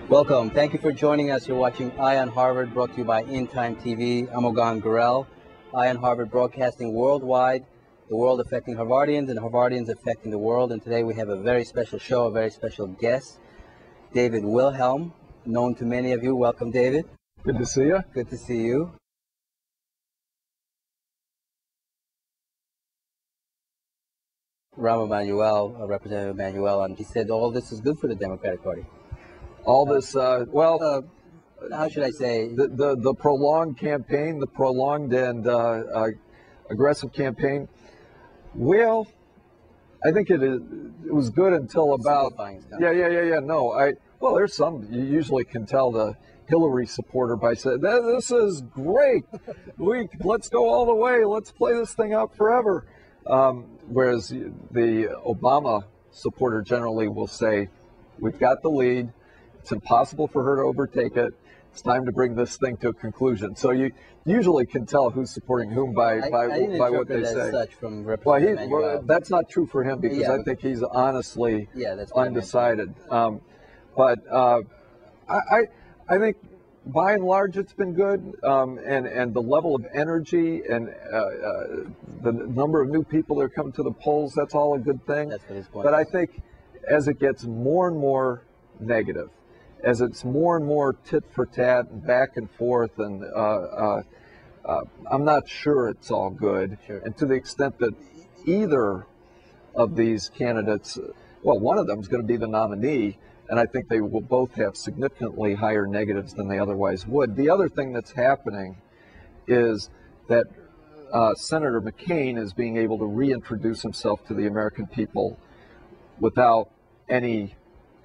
Welcome. Thank you for joining us. You're watching Eye on Harvard, brought to you by InTimeTV. I'm Ogan Gurel. Eye on Harvard broadcasting worldwide, the world affecting Harvardians and Harvardians affecting the world. And today we have a very special show, a very special guest, David Wilhelm, known to many of you. Welcome, David. Good to see you. Good to see you. Rahm Emanuel, Representative Emanuel, and he said all this is good for the Democratic Party. All this, how should I say? The prolonged campaign, the prolonged and aggressive campaign. Well, I think it was good until about. Yeah. No, well, there's some. You usually can tell the Hillary supporter by saying, "This is great. Let's go all the way. Let's play this thing out forever." Whereas the Obama supporter generally will say, "We've got the lead. It's impossible for her to overtake it. It's time to bring this thing to a conclusion." So you usually can tell who's supporting whom by what they say. Such from Representative that's not true for him because I think he's honestly undecided. But I think by and large it's been good, and the level of energy and the number of new people that are coming to the polls, that's all a good thing. That's what his point But is. I think as it gets more and more negative, as it's more and more tit for tat and back and forth, and I'm not sure it's all good. Sure. And to the extent that either of these candidates, well, one of them is going to be the nominee, and I think they will both have significantly higher negatives than they otherwise would. The other thing that's happening is that Senator McCain is being able to reintroduce himself to the American people without any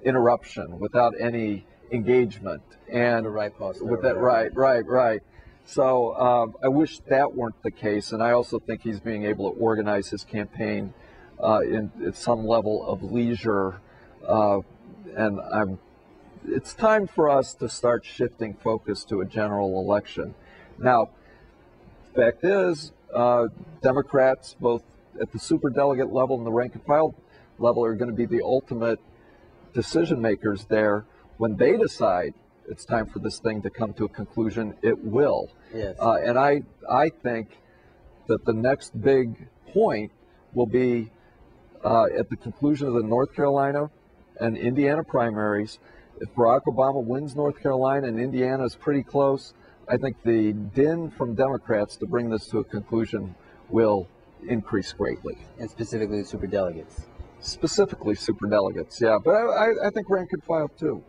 interruption, without any engagement, and with that, right. So I wish that weren't the case, and I also think he's being able to organize his campaign at some level of leisure, and it's time for us to start shifting focus to a general election. Now, the fact is, Democrats, both at the superdelegate level and the rank and file level, are going to be the ultimate decision makers there. When they decide it's time for this thing to come to a conclusion, it will. Yes. And I think that the next big point will be at the conclusion of the North Carolina and Indiana primaries. If Barack Obama wins North Carolina and Indiana is pretty close, I think the din from Democrats to bring this to a conclusion will increase greatly. And specifically the superdelegates. Specifically superdelegates, yeah. But I think rank and file too.